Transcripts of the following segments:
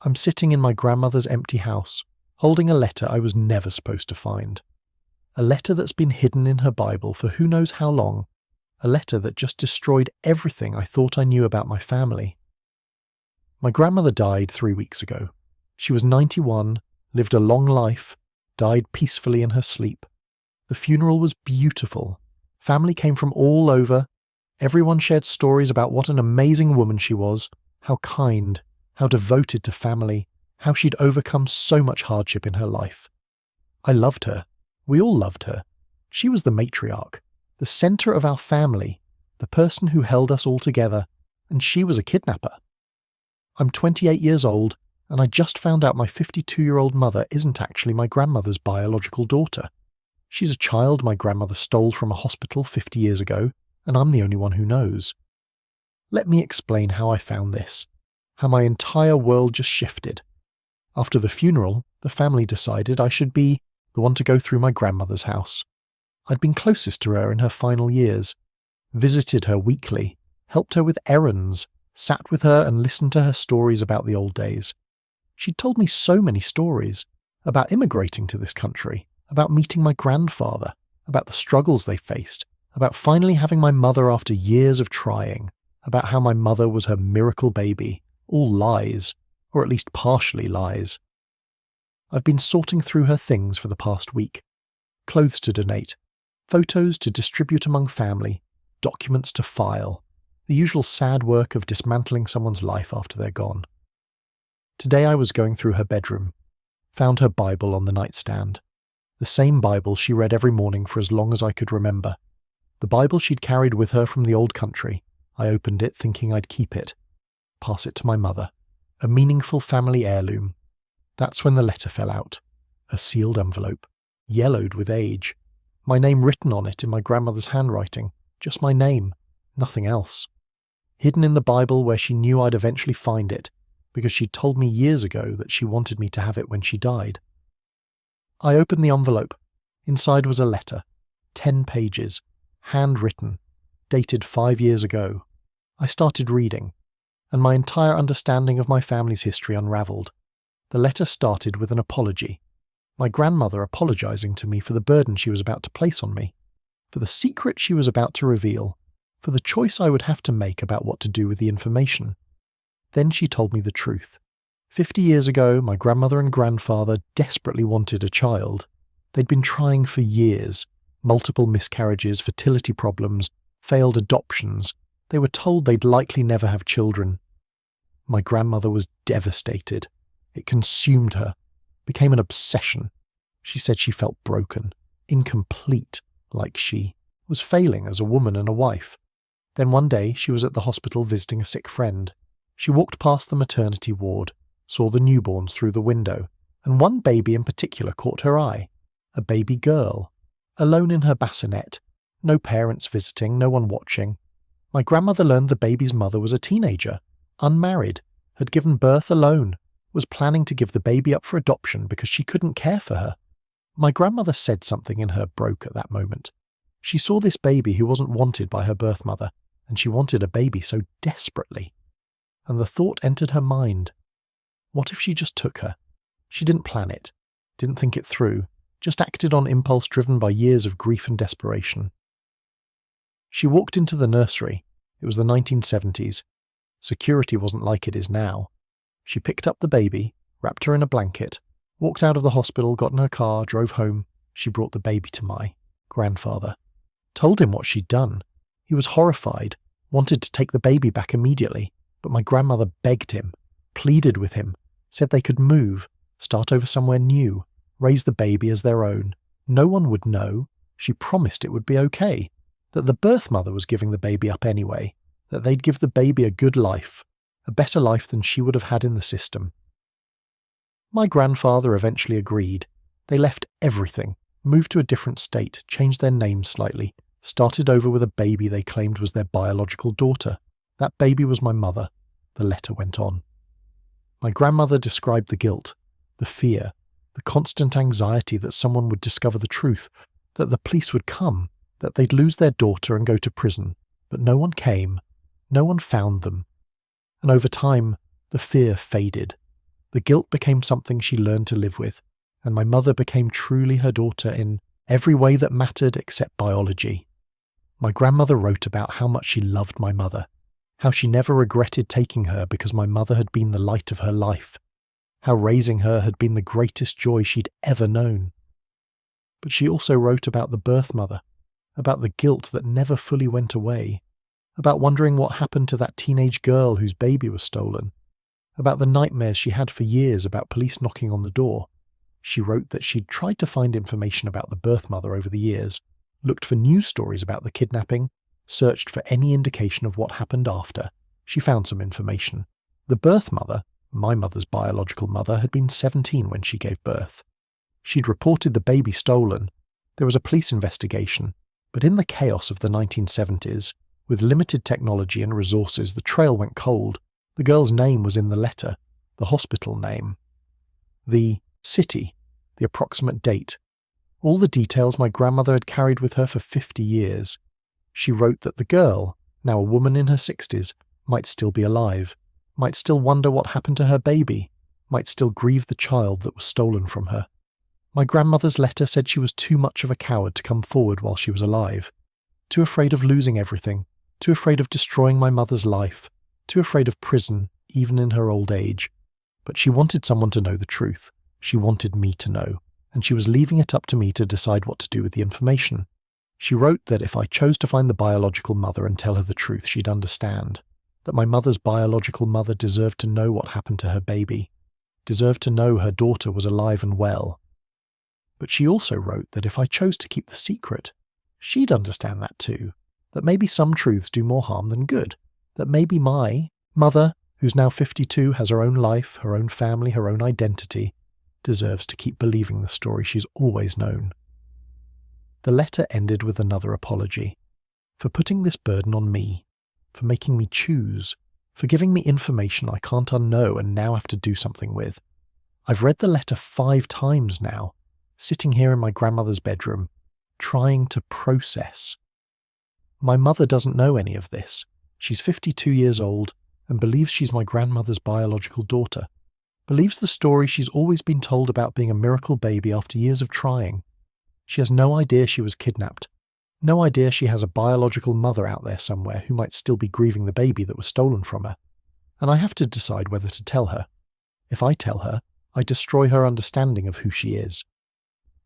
I'm sitting in my grandmother's empty house, holding a letter I was never supposed to find. A letter that's been hidden in her Bible for who knows how long. A letter that just destroyed everything I thought I knew about my family. My grandmother died 3 weeks ago. She was 91, lived a long life, died peacefully in her sleep. The funeral was beautiful. Family came from all over. Everyone shared stories about what an amazing woman she was, how kind, how devoted to family, how she'd overcome so much hardship in her life. I loved her. We all loved her. She was the matriarch, the centre of our family, the person who held us all together, and she was a kidnapper. I'm 28 years old, and I just found out my 52-year-old mother isn't actually my grandmother's biological daughter. She's a child my grandmother stole from a hospital 50 years ago, and I'm the only one who knows. Let me explain how I found this, how my entire world just shifted. After the funeral, the family decided I should be the one to go through my grandmother's house. I'd been closest to her in her final years, visited her weekly, helped her with errands, sat with her and listened to her stories about the old days. She'd told me so many stories about immigrating to this country, about meeting my grandfather, about the struggles they faced, about finally having my mother after years of trying, about how my mother was her miracle baby, all lies, or at least partially lies. I've been sorting through her things for the past week. Clothes to donate, photos to distribute among family, documents to file, the usual sad work of dismantling someone's life after they're gone. Today I was going through her bedroom, found her Bible on the nightstand, the same Bible she read every morning for as long as I could remember. The Bible she'd carried with her from the old country. I opened it thinking I'd keep it, pass it to my mother, a meaningful family heirloom. That's when the letter fell out, a sealed envelope, yellowed with age, my name written on it in my grandmother's handwriting, just my name, nothing else. Hidden in the Bible where she knew I'd eventually find it, because she'd told me years ago that she wanted me to have it when she died. I opened the envelope. Inside was a letter, 10 pages, handwritten, dated 5 years ago. I started reading, and my entire understanding of my family's history unravelled. The letter started with an apology. My grandmother apologising to me for the burden she was about to place on me, for the secret she was about to reveal, for the choice I would have to make about what to do with the information. Then she told me the truth. 50 years ago, my grandmother and grandfather desperately wanted a child. They'd been trying for years. Multiple miscarriages, fertility problems, failed adoptions. They were told they'd likely never have children. My grandmother was devastated. It consumed her, became an obsession. She said she felt broken, incomplete, like she was failing as a woman and a wife. Then one day she was at the hospital visiting a sick friend. She walked past the maternity ward, saw the newborns through the window, and one baby in particular caught her eye. A baby girl, alone in her bassinet, no parents visiting, no one watching. My grandmother learned the baby's mother was a teenager, unmarried, had given birth alone, was planning to give the baby up for adoption because she couldn't care for her. My grandmother said something in her broke at that moment. She saw this baby who wasn't wanted by her birth mother, and she wanted a baby so desperately. And the thought entered her mind. What if she just took her? She didn't plan it, didn't think it through, just acted on impulse driven by years of grief and desperation. She walked into the nursery. It was the 1970s. Security wasn't like it is now. She picked up the baby, wrapped her in a blanket, walked out of the hospital, got in her car, drove home. She brought the baby to my grandfather. Told him what she'd done. He was horrified, wanted to take the baby back immediately, but my grandmother begged him, pleaded with him, said they could move, start over somewhere new, raise the baby as their own. No one would know. She promised it would be okay, that the birth mother was giving the baby up anyway, that they'd give the baby a good life, a better life than she would have had in the system. My grandfather eventually agreed. They left everything, moved to a different state, changed their names slightly, started over with a baby they claimed was their biological daughter. That baby was my mother. The letter went on. My grandmother described the guilt, the fear, the constant anxiety that someone would discover the truth, that the police would come, that they'd lose their daughter and go to prison. But no one came. No one found them. And over time, the fear faded. The guilt became something she learned to live with, and my mother became truly her daughter in every way that mattered except biology. My grandmother wrote about how much she loved my mother, how she never regretted taking her because my mother had been the light of her life, how raising her had been the greatest joy she'd ever known. But she also wrote about the birth mother, about the guilt that never fully went away, about wondering what happened to that teenage girl whose baby was stolen, about the nightmares she had for years about police knocking on the door. She wrote that she'd tried to find information about the birth mother over the years, looked for news stories about the kidnapping, searched for any indication of what happened after. She found some information. The birth mother, my mother's biological mother, had been 17 when she gave birth. She'd reported the baby stolen. There was a police investigation, but in the chaos of the 1970s, with limited technology and resources, the trail went cold. The girl's name was in the letter, the hospital name, the city, the approximate date, all the details my grandmother had carried with her for 50 years. She wrote that the girl, now a woman in her 60s, might still be alive, might still wonder what happened to her baby, might still grieve the child that was stolen from her. My grandmother's letter said she was too much of a coward to come forward while she was alive, too afraid of losing everything, too afraid of destroying my mother's life, too afraid of prison, even in her old age. But she wanted someone to know the truth. She wanted me to know, and she was leaving it up to me to decide what to do with the information. She wrote that if I chose to find the biological mother and tell her the truth, she'd understand, that my mother's biological mother deserved to know what happened to her baby, deserved to know her daughter was alive and well. But she also wrote that if I chose to keep the secret, she'd understand that too, that maybe some truths do more harm than good, that maybe my mother, who's now 52, has her own life, her own family, her own identity, deserves to keep believing the story she's always known. The letter ended with another apology, for putting this burden on me, for making me choose, for giving me information I can't unknow and now have to do something with. I've read the letter 5 times now, sitting here in my grandmother's bedroom, trying to process. My mother doesn't know any of this. She's 52 years old and believes she's my grandmother's biological daughter, believes the story she's always been told about being a miracle baby after years of trying. She has no idea she was kidnapped, no idea she has a biological mother out there somewhere who might still be grieving the baby that was stolen from her. And I have to decide whether to tell her. If I tell her, I destroy her understanding of who she is.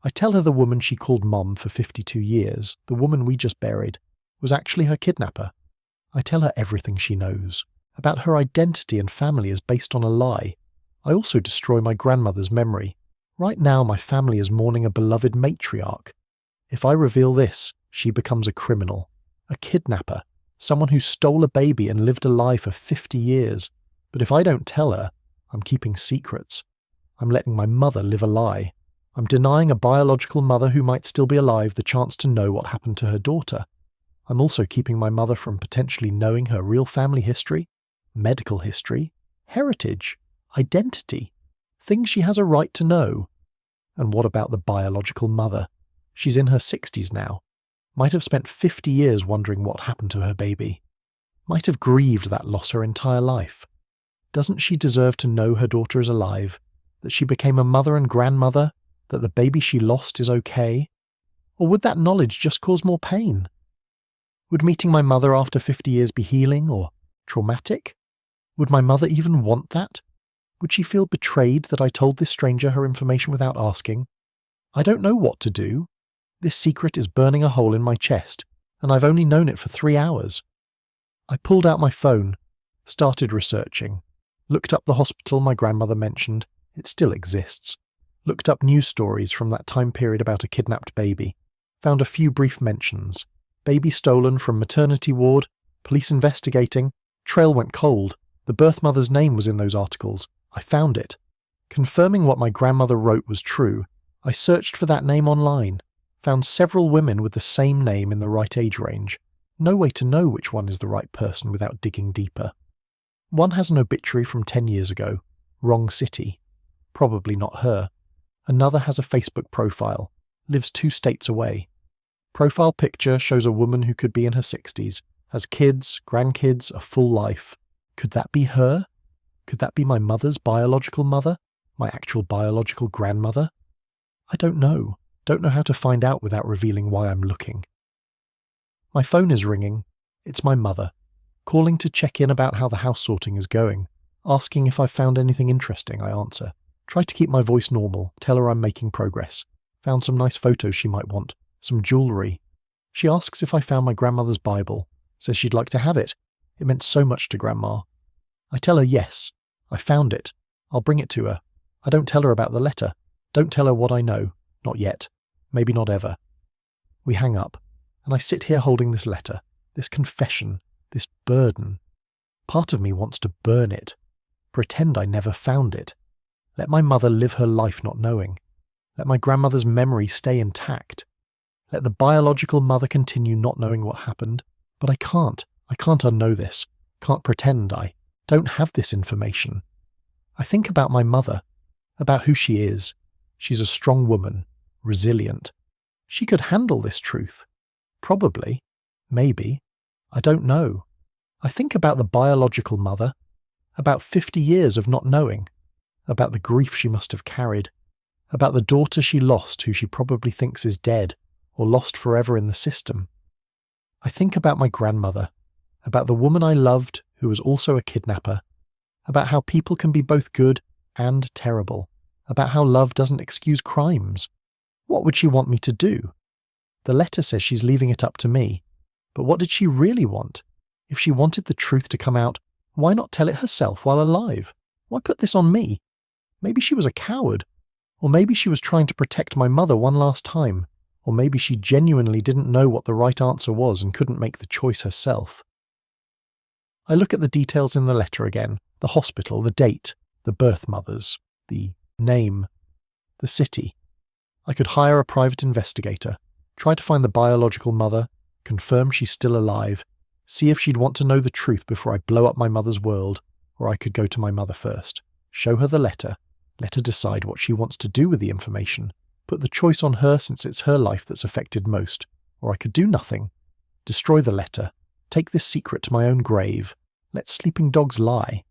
I tell her the woman she called Mom for 52 years, the woman we just buried, was actually her kidnapper. I tell her everything she knows, about her identity and family is based on a lie. I also destroy my grandmother's memory. Right now my family is mourning a beloved matriarch. If I reveal this, she becomes a criminal, a kidnapper, someone who stole a baby and lived a lie for 50 years. But if I don't tell her, I'm keeping secrets. I'm letting my mother live a lie. I'm denying a biological mother who might still be alive the chance to know what happened to her daughter. I'm also keeping my mother from potentially knowing her real family history, medical history, heritage, identity, things she has a right to know. And what about the biological mother? She's in her 60s now. Might have spent 50 years wondering what happened to her baby. Might have grieved that loss her entire life. Doesn't she deserve to know her daughter is alive, that she became a mother and grandmother, that the baby she lost is okay? Or would that knowledge just cause more pain? Would meeting my mother after 50 years be healing or traumatic? Would my mother even want that? Would she feel betrayed that I told this stranger her information without asking? I don't know what to do. This secret is burning a hole in my chest, and I've only known it for 3 hours. I pulled out my phone, started researching, looked up the hospital my grandmother mentioned, it still exists, looked up news stories from that time period about a kidnapped baby, found a few brief mentions. Baby stolen from maternity ward, police investigating, trail went cold, the birth mother's name was in those articles. I found it. Confirming what my grandmother wrote was true, I searched for that name online, found several women with the same name in the right age range. No way to know which one is the right person without digging deeper. One has an obituary from 10 years ago, wrong city, probably not her. Another has a Facebook profile, lives 2 states away. Profile picture shows a woman who could be in her 60s, has kids, grandkids, a full life. Could that be her? Could that be my mother's biological mother? My actual biological grandmother? I don't know. Don't know how to find out without revealing why I'm looking. My phone is ringing. It's my mother, calling to check in about how the house sorting is going, asking if I've found anything interesting. I answer. Try to keep my voice normal, tell her I'm making progress. Found some nice photos she might want, some jewellery. She asks if I found my grandmother's Bible, says she'd like to have it. It meant so much to Grandma. I tell her yes, I found it. I'll bring it to her. I don't tell her about the letter. Don't tell her what I know. Not yet. Maybe not ever. We hang up, and I sit here holding this letter, this confession, this burden. Part of me wants to burn it. Pretend I never found it. Let my mother live her life not knowing. Let my grandmother's memory stay intact. Let the biological mother continue not knowing what happened. But I can't. I can't unknow this. Can't pretend I don't have this information. I think about my mother, about who she is. She's a strong woman, resilient. She could handle this truth. Probably. Maybe. I don't know. I think about the biological mother, about 50 years of not knowing, about the grief she must have carried, about the daughter she lost who she probably thinks is dead or lost forever in the system. I think about my grandmother, about the woman I loved who was also a kidnapper, about how people can be both good and terrible, about how love doesn't excuse crimes. What would she want me to do? The letter says she's leaving it up to me, but what did she really want? If she wanted the truth to come out, why not tell it herself while alive? Why put this on me? Maybe she was a coward, or maybe she was trying to protect my mother one last time, or maybe she genuinely didn't know what the right answer was and couldn't make the choice herself. I look at the details in the letter again, the hospital, the date, the birth mothers, the name, the city. I could hire a private investigator, try to find the biological mother, confirm she's still alive, see if she'd want to know the truth before I blow up my mother's world, or I could go to my mother first, show her the letter, let her decide what she wants to do with the information, put the choice on her since it's her life that's affected most, or I could do nothing, destroy the letter, take this secret to my own grave, let sleeping dogs lie.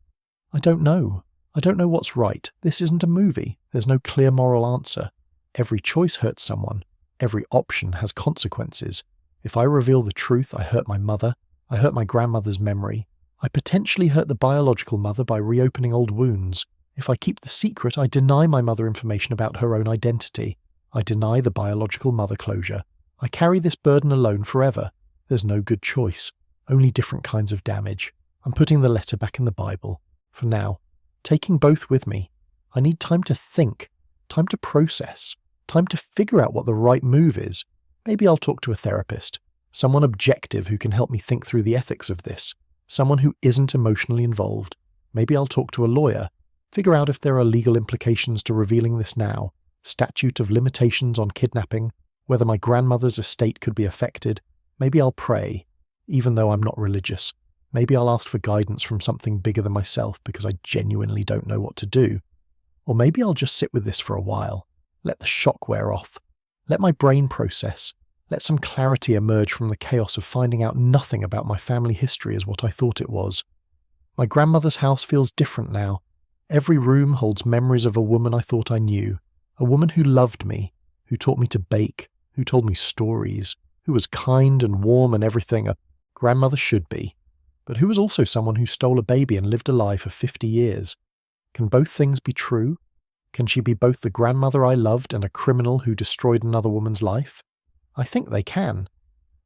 I don't know. I don't know what's right. This isn't a movie. There's no clear moral answer. Every choice hurts someone. Every option has consequences. If I reveal the truth, I hurt my mother. I hurt my grandmother's memory. I potentially hurt the biological mother by reopening old wounds. If I keep the secret, I deny my mother information about her own identity. I deny the biological mother closure. I carry this burden alone forever. There's no good choice. Only different kinds of damage. I'm putting the letter back in the Bible. For now. Taking both with me. I need time to think. Time to process. Time to figure out what the right move is. Maybe I'll talk to a therapist. Someone objective who can help me think through the ethics of this. Someone who isn't emotionally involved. Maybe I'll talk to a lawyer. Figure out if there are legal implications to revealing this now. Statute of limitations on kidnapping. Whether my grandmother's estate could be affected. Maybe I'll pray, even though I'm not religious. Maybe I'll ask for guidance from something bigger than myself because I genuinely don't know what to do. Or maybe I'll just sit with this for a while. Let the shock wear off. Let my brain process. Let some clarity emerge from the chaos of finding out nothing about my family history as what I thought it was. My grandmother's house feels different now. Every room holds memories of a woman I thought I knew. A woman who loved me, who taught me to bake, who told me stories, who was kind and warm and everything a grandmother should be, but who was also someone who stole a baby and lived a lie for 50 years. Can both things be true? Can she be both the grandmother I loved and a criminal who destroyed another woman's life? I think they can.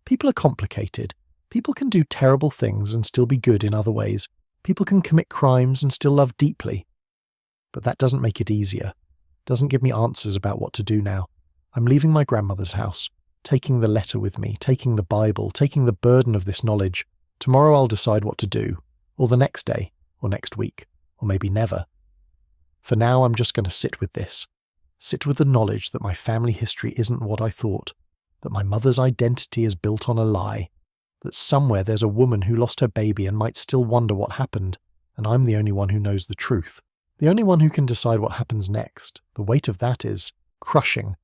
People are complicated. People can do terrible things and still be good in other ways. People can commit crimes and still love deeply. But that doesn't make it easier. Doesn't give me answers about what to do now. I'm leaving my grandmother's house, taking the letter with me, taking the Bible, taking the burden of this knowledge. Tomorrow I'll decide what to do, or the next day, or next week, or maybe never. For now I'm just going to sit with this. Sit with the knowledge that my family history isn't what I thought, that my mother's identity is built on a lie, that somewhere there's a woman who lost her baby and might still wonder what happened, and I'm the only one who knows the truth. The only one who can decide what happens next. The weight of that is crushing.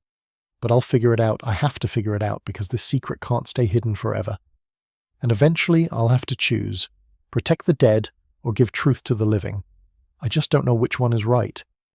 But I'll figure it out. I have to figure it out because this secret can't stay hidden forever. And eventually I'll have to choose. Protect the dead or give truth to the living. I just don't know which one is right.